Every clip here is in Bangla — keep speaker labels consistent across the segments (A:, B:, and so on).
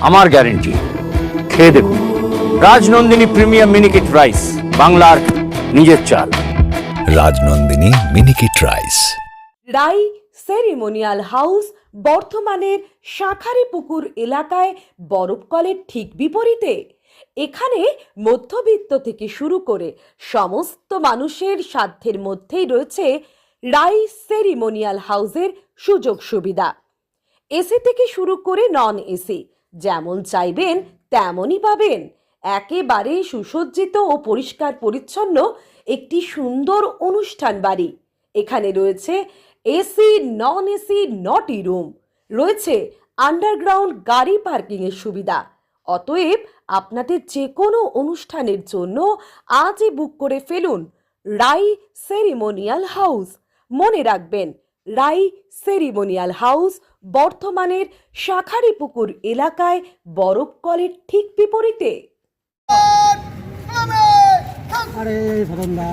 A: আমার গ্যারেন্টি, খেয়ে দেখুন। রাজনন্দিনী প্রিমিয়াম মিনিকেট রাইস, বাংলার নিজের চাল।
B: রাজনন্দিনী মিনিকেট রাইস।
C: রাই সেরিমোনিয়াল হাউস বর্ধমানের শাঁখারীপুকুর এলাকায় বরফকলের ঠিক বিপরীতে। এখানে মধ্যবিত্ত থেকে শুরু করে সমস্ত মানুষের সাধ্যের মধ্যেই রয়েছে রাই সেরিমোনিয়াল হাউসের সুযোগ সুবিধা। এসি থেকে শুরু করে নন এসি যেমন চাইবেন তেমনই পাবেন। একেবারে সুসজ্জিত ও পরিষ্কার পরিচ্ছন্ন একটি সুন্দর অনুষ্ঠান বাড়ি। এখানে রয়েছে এসি, নন এসি, নটি রুম, রয়েছে আন্ডারগ্রাউন্ড গাড়ি পার্কিংয়ের সুবিধা। অতএব আপনাদের যে কোনো অনুষ্ঠানের জন্য আজই বুক করে ফেলুন রাই সেরিমোনিয়াল হাউস। মনে রাখবেন, রাই সেরিমোনিয়াল হাউস বর্ধমানের শাঁখারীপুকুর এলাকায় বরফকলের ঠিক বিপরীতে।
D: আরে সদনদা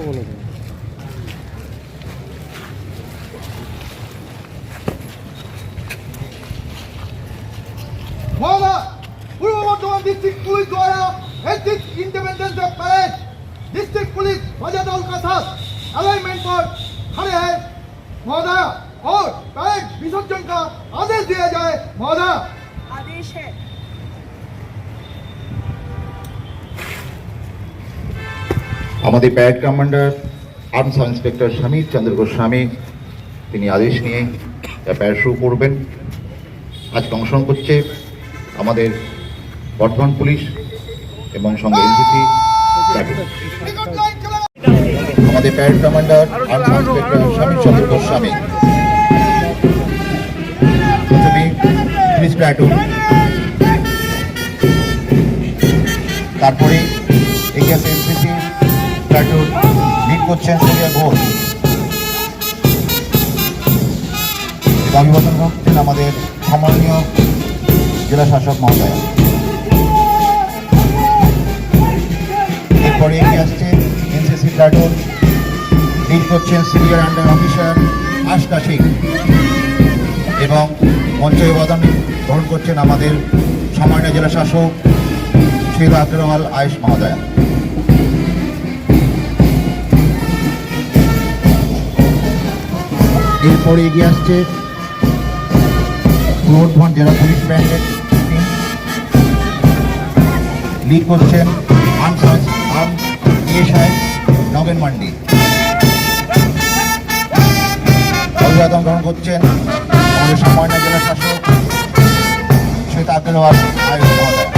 D: বলে দেন।
E: पूर्व बर्धमान डिस्ट्रिक्ट पुलिस द्वारा ethic independence of parade district police वजह दल का साथ अलाइनमेंट पर खड़े हैं महोदय, और परेड विसर्जन का आदेश दिया जाए महोदय।
C: आदेश है।
F: আমাদের parade commander arms inspector Samir Chandra Goswami তিনি আদেশ নিয়ে প্যারেড শুরু করবেন। আজকে অংশগ্রহণ করছে আমাদের বর্ধমান পুলিশ এবং সঙ্গে এনসিসি আমাদের parade commander arms inspector Samir Chandra Goswami, প্রথমে পুলিশ প্লাটুন, তারপরে এগিয়ে আছে এনসিসি প্লাটুন, লিড করছেন সূর্য ঘোষ, অভিবাদন করছেন আমাদের সম্মানীয় জেলা শাসক মহোদয়। এরপরে এগিয়ে আসছে এনসিসি প্লাটুন, লিড করছেন সিনিয়র আন্ডার অফিসার আশকা সিং, এবং মঞ্চে অভিবাদন গ্রহণ করছেন আমাদের সম্মানীয় জেলা শাসক শ্রীদা আগ্রওয়াল আয়েশ মহোদয়। এরপরে এগিয়ে আসছে বর্ধমান জেলা পুলিশ ব্যান্ডের টিম, লিড করছেন নগেন মান্ডি, অভিবাদন গ্রহণ করছেন আমাদের সম্মানীয় জেলা শাসক শ্রীদা আগ্রওয়াল আয়েশ মহোদয়।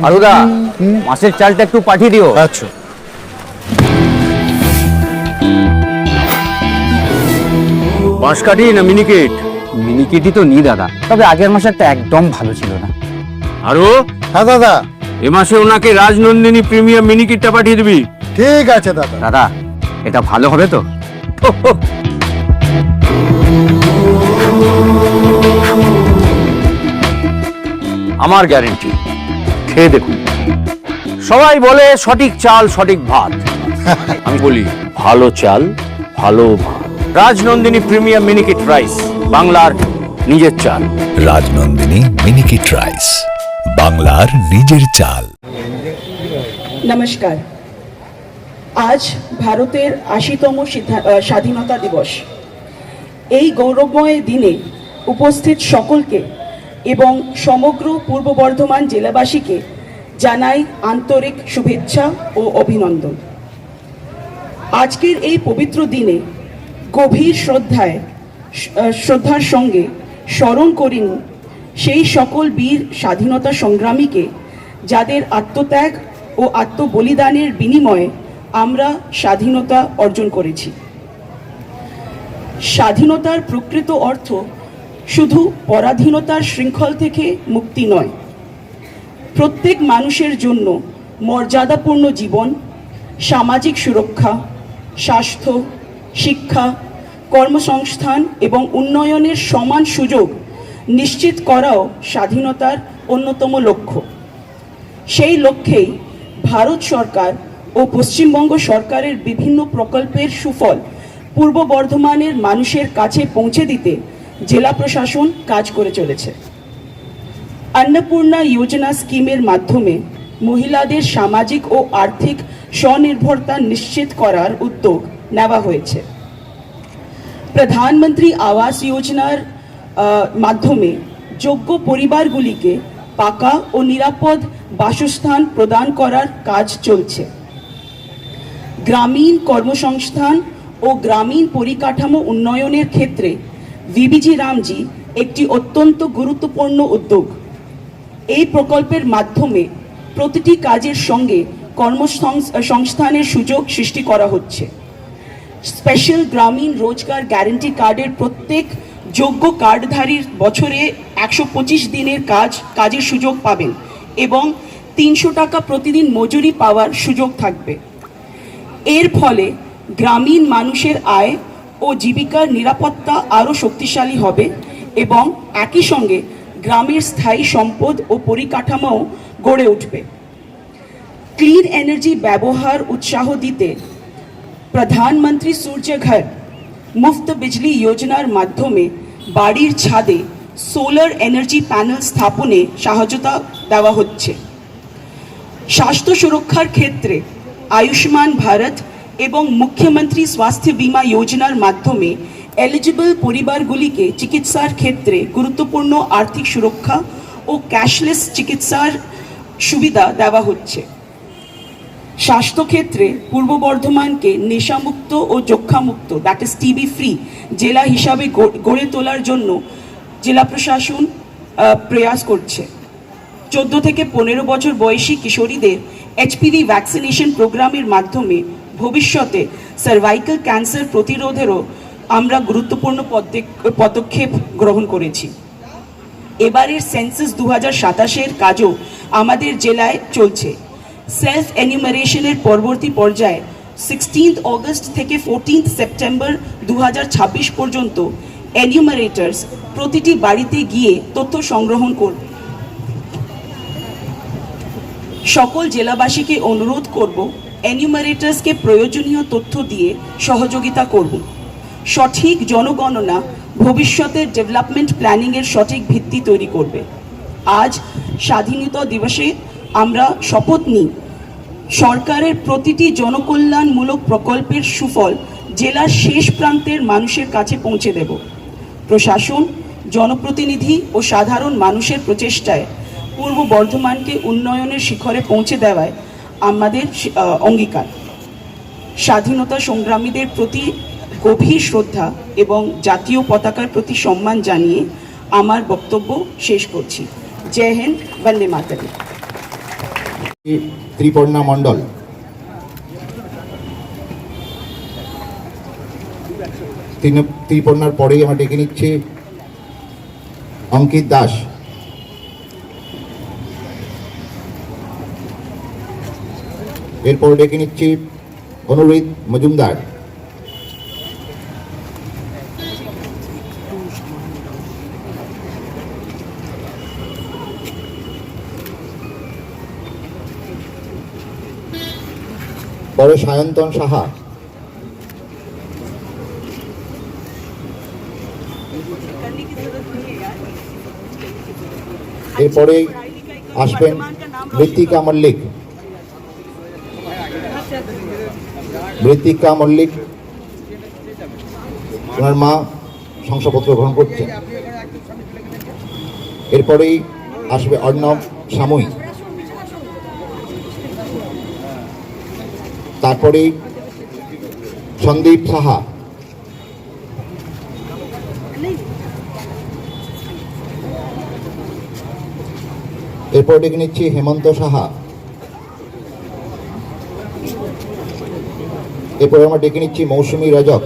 A: আরুদা, মাছের চালটা একটু পাঠিয়ে দিও।
D: আচ্ছা।
A: বাঁশকাঠি না মিনিকেট?
G: মিনিকেটই তো নি দাদা, তবে আগের মাসেরটা একদম ভালো ছিল না।
A: আরো
D: হ্যাঁ দাদা,
A: এ মাসে ওনাকে রাজনন্দিনী প্রিমিয়াম মিনিকেটটা পাঠিয়ে দিবি।
D: ঠিক আছে দাদা।
G: দাদা, এটা ভালো হবে তো?
A: আমার গ্যারেন্টি, খেয়ে দেখুন। সবাই বলে সঠিক চাল সঠিক ভাত, আমি বলি ভালো চাল ভালো ভাত। রাজনন্দিনী প্রিমিয়াম মিনিকেট রাইস, বাংলার নিজের চাল।
B: রাজনন্দিনী মিনিকেট রাইস, বাংলার নিজের চাল।
H: নমস্কার। আজ ভারতের ৮০তম স্বাধীনতা দিবস। এই গৌরবময় দিনে উপস্থিত সকলকে এবং সমগ্র পূর্ব বর্ধমান জেলাবাসীকে জানাই আন্তরিক শুভেচ্ছা ও অভিনন্দন। আজকের এই পবিত্র দিনে গভীর শ্রদ্ধার সঙ্গে স্মরণ করিনি সেই সকল বীর স্বাধীনতা সংগ্রামীকে যাদের আত্মত্যাগ ও আত্মবলিদানের বিনিময়ে আমরা স্বাধীনতা অর্জন করেছি। স্বাধীনতার প্রকৃত অর্থ শুধু পরাধীনতার শৃঙ্খল থেকে মুক্তি নয়, প্রত্যেক মানুষের জন্য মর্যাদাপূর্ণ জীবন, সামাজিক সুরক্ষা, স্বাস্থ্য, শিক্ষা, কর্মসংস্থান এবং উন্নয়নের সমান সুযোগ নিশ্চিত করাও স্বাধীনতার অন্যতম লক্ষ্য। সেই লক্ষ্যেই ভারত সরকার ও পশ্চিমবঙ্গ সরকারের বিভিন্ন প্রকল্পের সুফল পূর্ব বর্ধমানের মানুষের কাছে পৌঁছে দিতে জেলা প্রশাসন কাজ করে চলেছে। অন্নপূর্ণা যোজনা স্কিমের মাধ্যমে মহিলাদের সামাজিক ও আর্থিক স্বনির্ভরতা নিশ্চিত করার উদ্যোগ নেওয়া হয়েছে। প্রধানমন্ত্রী আবাস যোজনার মাধ্যমে যোগ্য পরিবারগুলিকে পাকা ও নিরাপদ বাসস্থান প্রদান করার কাজ চলছে। গ্রামীণ কর্মসংস্থান ও গ্রামীণ পরিকাঠামো উন্নয়নের ক্ষেত্রে ভিবিজি রামজি একটি অত্যন্ত গুরুত্বপূর্ণ উদ্যোগ। এই প্রকল্পের মাধ্যমে প্রতিটি কাজের সঙ্গে কর্মসংস্থানের সুযোগ সৃষ্টি করা হচ্ছে। স্পেশাল গ্রামীণ রোজগার গ্যারান্টি কার্ডের প্রত্যেক যোগ্য কার্ডধারীর বছরে ১২৫ দিনের কাজের সুযোগ পাবেন এবং ৩০০ টাকা প্রতিদিন মজুরি পাওয়ার সুযোগ থাকবে। এর ফলে গ্রামীণ মানুষের আয় ও জীবিকার নিরাপত্তা আরও শক্তিশালী হবে এবং একই সঙ্গে গ্রামের স্থায়ী সম্পদ ও পরিকাঠামোও গড়ে উঠবে। ক্লিন এনার্জি ব্যবহার উৎসাহ দিতে প্রধানমন্ত্রী সূর্যঘর মুফত বিজলি যোজনার মাধ্যমে বাড়ির ছাদে সোলার এনার্জি প্যানেল স্থাপনে সহায়তা দেওয়া হচ্ছে। স্বাস্থ্য সুরক্ষার ক্ষেত্রে আয়ুষ্মান ভারত এবং মুখ্যমন্ত্রী স্বাস্থ্য বীমা যোজনার মাধ্যমে এলিজিবল পরিবারগুলিকে চিকিৎসার ক্ষেত্রে গুরুত্বপূর্ণ আর্থিক সুরক্ষা ও ক্যাশলেস চিকিৎসার সুবিধা দেওয়া হচ্ছে। স্বাস্থ্যক্ষেত্রে পূর্ব বর্ধমানকে নেশামুক্ত ও যক্ষ্মামুক্ত দ্যাট ইজ টিবি ফ্রি জেলা হিসাবে গড়ে তোলার জন্য জেলা প্রশাসন প্রয়াস করছে। 14 থেকে 15 বছর বয়সী কিশোরীদের HPV ভ্যাকসিনেশন প্রোগ্রামের মাধ্যমে ভবিষ্যতে সার্ভাইকাল ক্যান্সার প্রতিরোধেরও আমরা গুরুত্বপূর্ণ পদক্ষেপ গ্রহণ করেছি। এবারের সেন্সাস 2027-এর কাজও আমাদের জেলায় চলছে। সেলফ এনিউমারেশনের পরবর্তী পর্যায়ে 16 অগস্ট থেকে 14 সেপ্টেম্বর 2026 পর্যন্ত এনিউমারেটর্স প্রতিটি বাড়িতে গিয়ে তথ্য সংগ্রহণ করবে। সকল জেলাবাসীকে অনুরোধ করব এনিউমারেটর্সকে প্রয়োজনীয় তথ্য দিয়ে সহযোগিতা করব। সঠিক জনগণনা ভবিষ্যতের ডেভেলপমেন্ট প্ল্যানিংয়ের সঠিক ভিত্তি তৈরি করবে। আজ স্বাধীনতা দিবসে আমরা শপথ নিই সরকারের প্রতিটি জনকল্যাণমূলক প্রকল্পের সুফল জেলার শেষ প্রান্তের মানুষের কাছে পৌঁছে দেব। প্রশাসন, জনপ্রতিনিধি ও সাধারণ মানুষের প্রচেষ্টায় পূর্ব বর্ধমানকে উন্নয়নের শিখরে পৌঁছে দেওয়ায় আমাদের অঙ্গীকার। স্বাধীনতা সংগ্রামীদের প্রতি গভীর শ্রদ্ধা এবং জাতীয় পতাকার প্রতি সম্মান জানিয়ে আমার বক্তব্য শেষ করছি। জয় হিন্দ, বন্দে মাতরম।
F: ত্রিপর্ণা মণ্ডল, ত্রিপর্ণার পরেই আমরা ডেকে নিচ্ছি অঙ্কিত দাস, এরপর ডেকে নিচ্ছি অনুরিত মজুমদার, পরে সায়ন্তন সাহা, এরপরে আসবেন মৃত্তিকা মল্লিক। মৃত্তিকা মল্লিক, ওনার মা শংসাপত্র গ্রহণ করছেন। এরপরেই আসবে অর্ণব সাময়িক, তারপরেই সন্দীপ সাহা, এরপর ডেকে নিচ্ছি হেমন্ত সাহা, এরপরে আমরা ডেকে নিচ্ছি মৌসুমী রজক,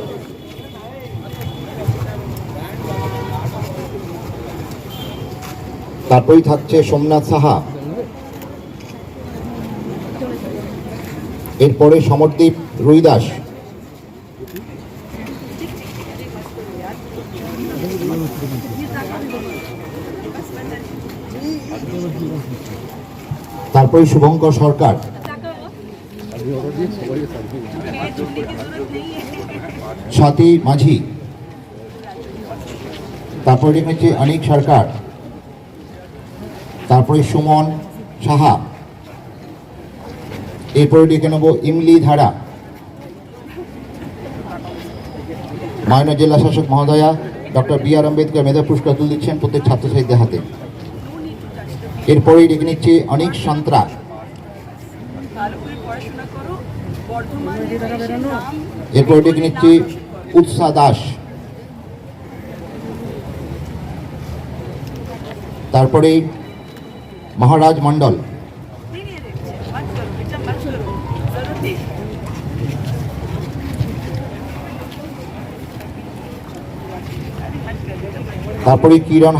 F: তারপরেই থাকছে সোমনাথ সাহা, এরপরে সমরদীপ রুইদাস, তারপরে শুভঙ্কর সরকার, স্বাতী মাঝি, তারপরে ডেকে নিচ্ছে অনিক সরকার, তারপরে সুমন সাহা, এরপরে ডেকে নেব ইমলি ধারা। মাননীয় জেলা শাসক মহোদয়া ডক্টর বি আর আম্বেদকর মেধা পুরস্কার তুলে দিচ্ছেন প্রত্যেক ছাত্রছাত্রীদের হাতে। এরপরেই ডেকে নিচ্ছে অনিক সন্ত্রা, এরপরে ডেকে নিচ্ছি উৎসা দাস, তারপরে মহারাজ মণ্ডল, তারপরে কিরণ